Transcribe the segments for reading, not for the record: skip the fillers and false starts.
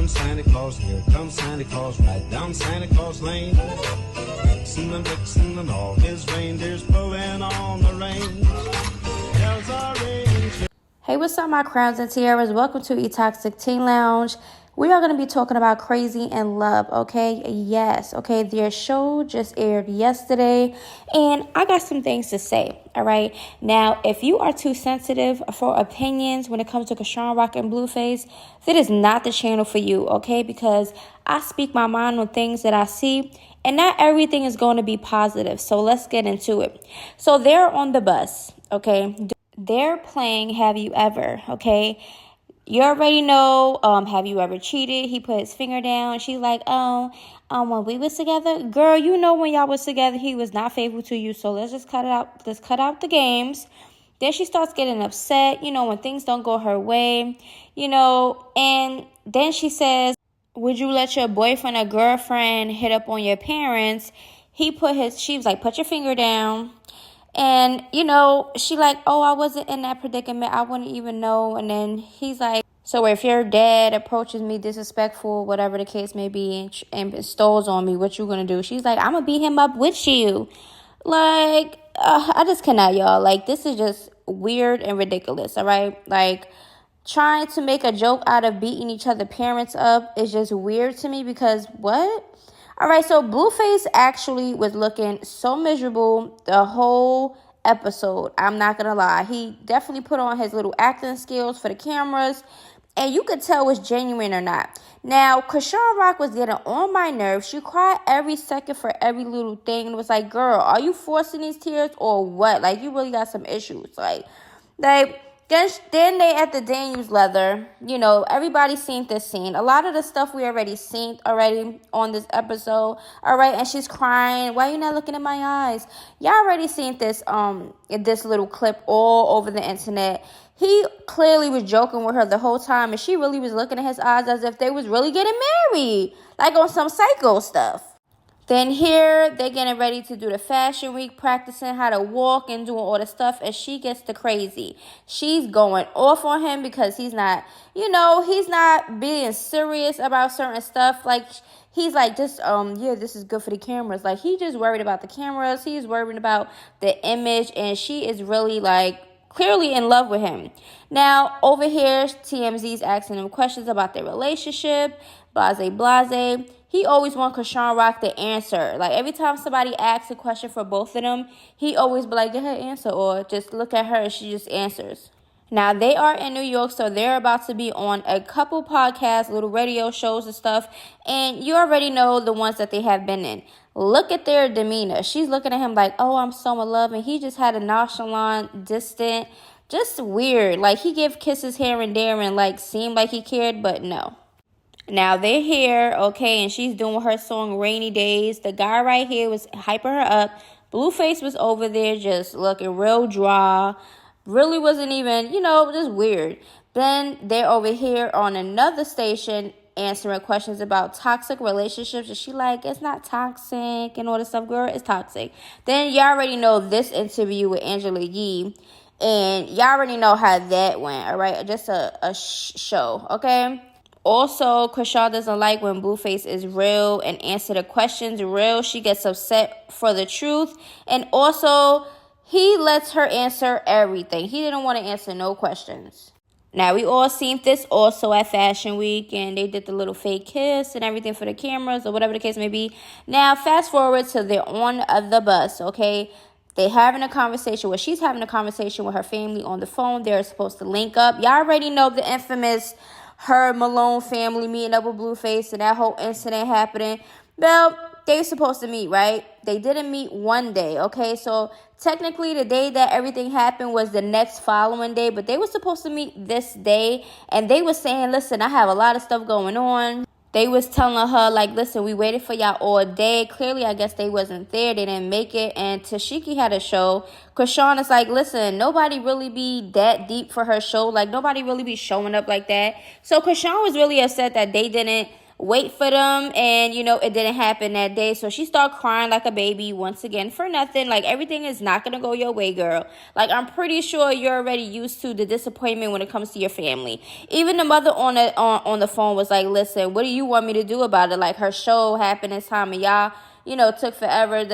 comes Santa Claus, here comes Santa Claus, right down Santa Claus Lane. Vixen and Vixen and all his reindeers pulling on the reins. Bells are ringing. Hey, what's up, my crowns and tiaras? Welcome to EToxicTeaLounge. We are going to be talking about Crazy in Love, okay? Yes, okay? Their show just aired yesterday, and I got some things to say, all right? Now, if you are too sensitive for opinions when it comes to Chriseanrock and Blueface, that is not the channel for you, okay? Because I speak my mind on things that I see, and not everything is going to be positive, so let's get into it. So they're on the bus, okay? They're playing Have You Ever, okay? You already know, have you ever cheated? He put his finger down. She's like, when we was together, girl, you know when y'all was together, he was not faithful to you. So let's just cut it out. Let's cut out the games. Then she starts getting upset, when things don't go her way, and then she says, would you let your boyfriend or girlfriend hit up on your parents? She was like, put your finger down. And, she like, oh, I wasn't in that predicament. I wouldn't even know. And then he's like, so if your dad approaches me disrespectful, whatever the case may be, and stoles on me, what you going to do? She's like, I'm going to beat him up with you. Like, I just cannot, y'all. Like, this is just weird and ridiculous, all right? Like, trying to make a joke out of beating each other parents up is just weird to me because what? All right, so Blueface actually was looking so miserable the whole episode. I'm not going to lie. He definitely put on his little acting skills for the cameras, and you could tell was genuine or not. Now, Chriseanrock was getting on my nerves. She cried every second for every little thing. And was like, girl, are you forcing these tears or what? Like, you really got some issues. Like, then they at the Daniels leather, everybody's seen this scene. A lot of the stuff we already seen on this episode, all right? And she's crying. Why you not looking in my eyes? Y'all already seen this this little clip all over the internet. He clearly was joking with her the whole time, and she really was looking at his eyes as if they was really getting married, like on some psycho stuff. Then here, they're getting ready to do the fashion week, practicing how to walk and doing all the stuff, and she gets the crazy. She's going off on him because he's not, he's not being serious about certain stuff. Like, he's like, this is good for the cameras. Like, he just worried about the cameras. He's worried about the image, and she is really, like, clearly in love with him. Now, over here, TMZ's asking him questions about their relationship, blase. He always wants Chriseanrock to answer. Like, every time somebody asks a question for both of them, he always be like, get her answer, or just look at her and she just answers. Now, they are in New York, so they're about to be on a couple podcasts, little radio shows and stuff, and you already know the ones that they have been in. Look at their demeanor. She's looking at him like, oh, I'm so in love, and he just had a nonchalant, distant, just weird. Like, he gave kisses here and there and, like, seemed like he cared, but no. Now, they're here, okay, and she's doing her song, Rainy Days. The guy right here was hyping her up. Blueface was over there just looking real dry. Really wasn't even, just weird. Then they're over here on another station answering questions about toxic relationships. And she like, it's not toxic and all this stuff. Girl, it's toxic. Then y'all already know this interview with Angela Yee. And y'all already know how that went, all right? Just a show, okay? Also, Chrisean doesn't like when Blueface is real and answer the questions real. She gets upset for the truth. And also, he lets her answer everything. He didn't want to answer no questions. Now, we all seen this also at Fashion Week, and they did the little fake kiss and everything for the cameras or whatever the case may be. Now, fast forward to they're on the bus, okay? They're having a conversation. Well, she's having a conversation with her family on the phone. They're supposed to link up. Y'all already know the infamous her Malone family meeting up with Blueface and that whole incident happening. Well, they were supposed to meet, right? They didn't meet one day, okay? So technically the day that everything happened was the next following day, but they were supposed to meet this day, and they were saying, listen, I have a lot of stuff going on. They was telling her, like, listen, we waited for y'all all day. Clearly, I guess they wasn't there. They didn't make it. And Tashiki had a show. Chrisean is like, listen, nobody really be that deep for her show. Like, nobody really be showing up like that. So Chrisean was really upset that they didn't wait for them, and it didn't happen that day. So she started crying like a baby once again for nothing. Like, everything is not gonna go your way, girl. Like, I'm pretty sure you're already used to the disappointment when it comes to your family. Even the mother on the phone was like, listen, what do you want me to do about it? Like, her show happened this time and y'all took forever,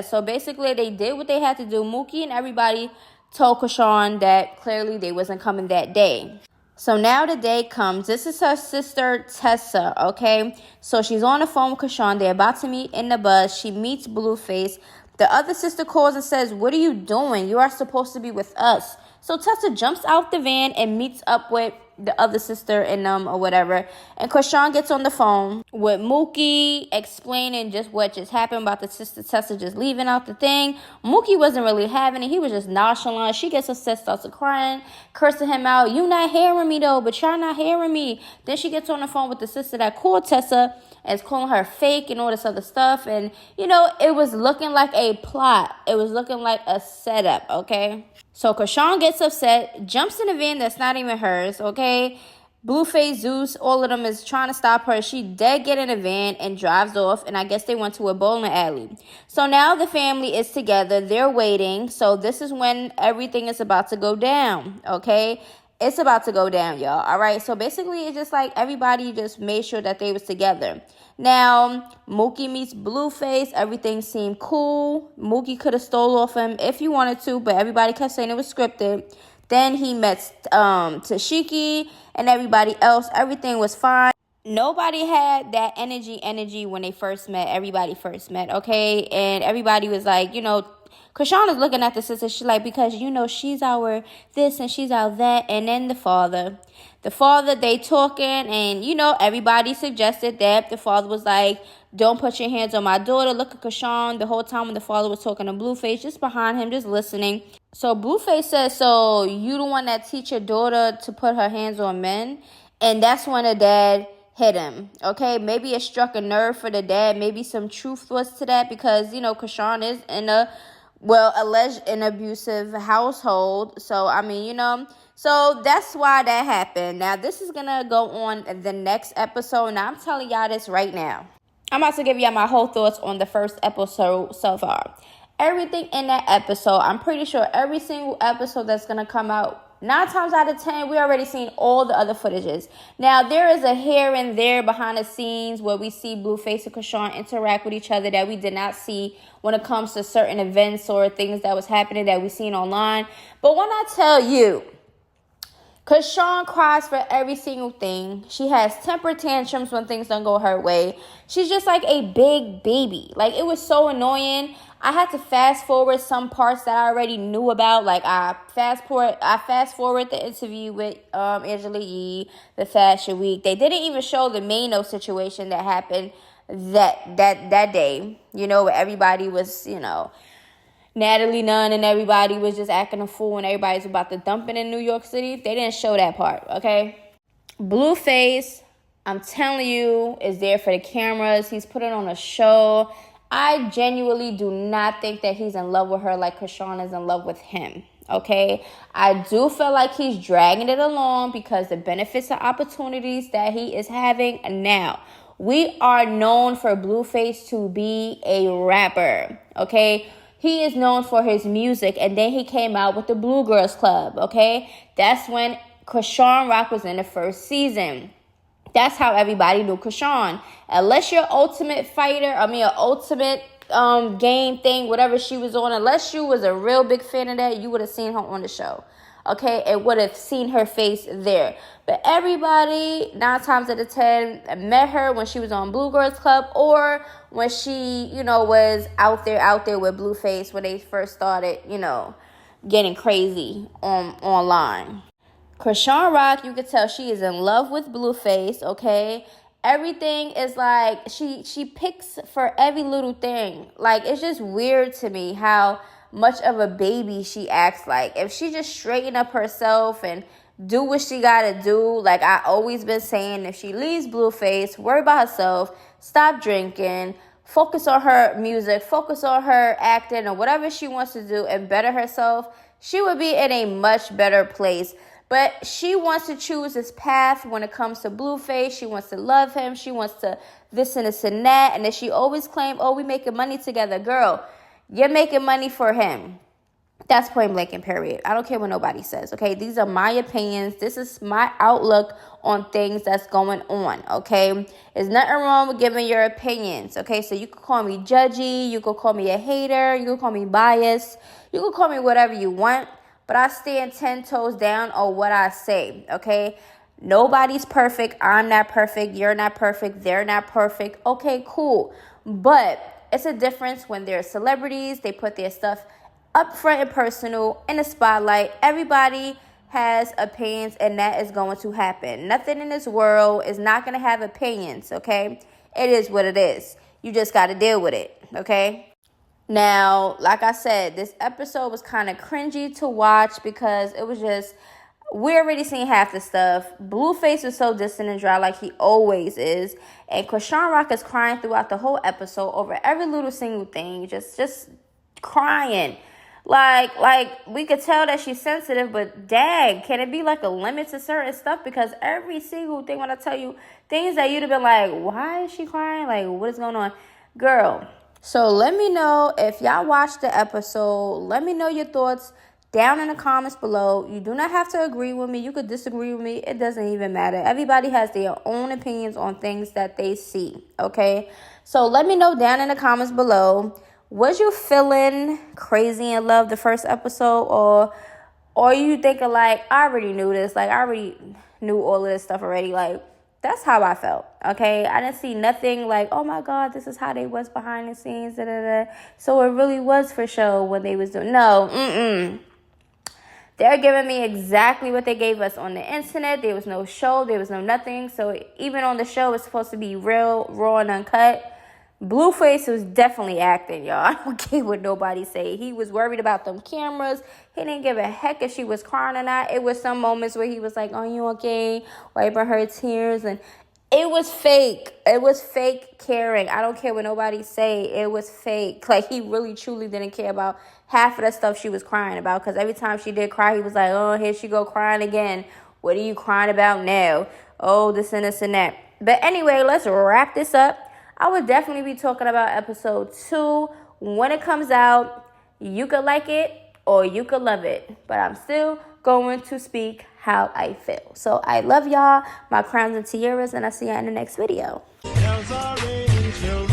So basically, they did what they had to do. Mookie and everybody told Chrisean that clearly they wasn't coming that day. So now the day comes. This is her sister, Tessa, okay? So she's on the phone with Chrisean. They're about to meet in the bus. She meets Blueface. The other sister calls and says, what are you doing? You are supposed to be with us. So Tessa jumps out the van and meets up with the other sister and or whatever. And Chrisean gets on the phone with Mookie, explaining just what just happened about the sister Tessa just leaving out the thing. Mookie wasn't really having it. He was just nonchalant. She gets upset, starts crying, cursing him out. You not hearing me though, but y'all not hearing me. Then she gets on the phone with the sister that called Tessa and is calling her fake and all this other stuff. And, it was looking like a plot. It was looking like a setup, okay? So Chrisean gets upset, jumps in a van that's not even hers, okay? Blueface, Zeus, all of them is trying to stop her. She dead get in a van and drives off, and I guess they went to a bowling alley. So now the family is together. They're waiting. So this is when everything is about to go down, okay? It's about to go down, y'all, all right? So basically, it's just like everybody just made sure that they was together. Now, Mookie meets Blueface. Everything seemed cool. Mookie could have stole off him if he wanted to, but everybody kept saying it was scripted. Then he met Tashiki and everybody else. Everything was fine. Nobody had that energy when they first met. Everybody first met, okay? And everybody was like, Chrisean is looking at the sister. She's like, because, she's our this and she's our that. And then the father, they talking, and, everybody suggested that. The father was like, don't put your hands on my daughter. Look at Chrisean the whole time when the father was talking to Blueface, just behind him, just listening. So Blueface says, so you the one that teach your daughter to put her hands on men? And that's when the dad hit him, okay? Maybe it struck a nerve for the dad. Maybe some truth was to that, because, Chrisean is in alleged an abusive household. So, so that's why that happened. Now, this is going to go on the next episode. Now, I'm telling y'all this right now. I'm about to give y'all my whole thoughts on the first episode so far. Everything in that episode, I'm pretty sure every single episode that's going to come out, 9 times out of 10, we already seen all the other footages. Now, there is a here and there behind the scenes where we see Blueface and Chrisean interact with each other that we did not see when it comes to certain events or things that was happening that we seen online. But when I tell you, Chrisean cries for every single thing. She has temper tantrums when things don't go her way. She's just like a big baby. Like, it was so annoying. I had to fast forward some parts that I already knew about. Like, I fast forward the interview with Angela Yee, the Fashion Week. They didn't even show the Mano situation that happened that day. Where everybody was, Natalie Nunn and everybody was just acting a fool and everybody's about to dump it in New York City. They didn't show that part, okay? Blueface, I'm telling you, is there for the cameras. He's putting on a show. I genuinely do not think that he's in love with her like Chrisean is in love with him, okay? I do feel like he's dragging it along because the benefits and opportunities that he is having now. We are known for Blueface to be a rapper, okay? He is known for his music, and then he came out with the Blue Girls Club, okay? That's when Chriseanrock was in the first season. That's how everybody knew Chrisean. Unless you're ultimate fighter, ultimate game thing, whatever she was on, unless you was a real big fan of that, you would have seen her on the show, okay? And would have seen her face there. But everybody, 9 times out of 10, met her when she was on Blue Girls Club or when she, was out there with Blueface when they first started, getting crazy online. Chriseanrock, you could tell she is in love with Blueface, okay? Everything is like, she picks for every little thing. Like, it's just weird to me how much of a baby she acts like. If she just straighten up herself and do what she gotta do, like I always been saying, if she leaves Blueface, worry about herself, stop drinking, focus on her music, focus on her acting or whatever she wants to do and better herself, she would be in a much better place. But she wants to choose this path when it comes to Blueface. She wants to love him. She wants to this and this and that. And then she always claimed, oh, we making money together. Girl, you're making money for him. That's point blank and period. I don't care what nobody says, okay? These are my opinions. This is my outlook on things that's going on, okay? There's nothing wrong with giving your opinions, okay? So you could call me judgy. You could call me a hater. You could call me biased. You could call me whatever you want. But I stand 10 toes down on what I say, okay? Nobody's perfect. I'm not perfect. You're not perfect. They're not perfect. Okay, cool. But it's a difference when they're celebrities. They put their stuff up front and personal in the spotlight. Everybody has opinions, and that is going to happen. Nothing in this world is not going to have opinions, okay? It is what it is. You just got to deal with it, okay? Now, like I said, this episode was kind of cringy to watch because it was just, we already seen half the stuff. Blueface was so distant and dry like he always is. And Chriseanrock is crying throughout the whole episode over every little single thing. Just crying. Like we could tell that she's sensitive, but dang, can it be like a limit to certain stuff? Because every single thing, when I tell you things that you'd have been like, why is she crying? Like, what is going on? Girl. So let me know if y'all watched the episode. Let me know your thoughts down in the comments below. You do not have to agree with me. You could disagree with me. It doesn't even matter. Everybody has their own opinions on things that they see, okay? So let me know down in the comments below. Was you feeling crazy in love the first episode, or you thinking like, I already knew this, like I already knew all of this stuff already? Like, that's how I felt, okay? I didn't see nothing like, oh my God, this is how they was behind the scenes, da, da, da. So it really was for show when they was doing, no, They're giving me exactly what they gave us on the internet. There was no show, there was no nothing. So even on the show, it's supposed to be real, raw, and uncut. Blueface was definitely acting, y'all. I don't care what nobody say. He was worried about them cameras. He didn't give a heck if she was crying or not. It was some moments where he was like, "Are you okay?" Wiping her tears. And it was fake. It was fake caring. I don't care what nobody say. It was fake. Like, he really, truly didn't care about half of the stuff she was crying about. Because every time she did cry, he was like, oh, here she go crying again. What are you crying about now? Oh, this and this and that. But anyway, let's wrap this up. I would definitely be talking about episode 2 when it comes out. You could like it or you could love it, but I'm still going to speak how I feel. So I love y'all, my crowns and tiaras, and I'll see you in the next video. Bells are ringing, children.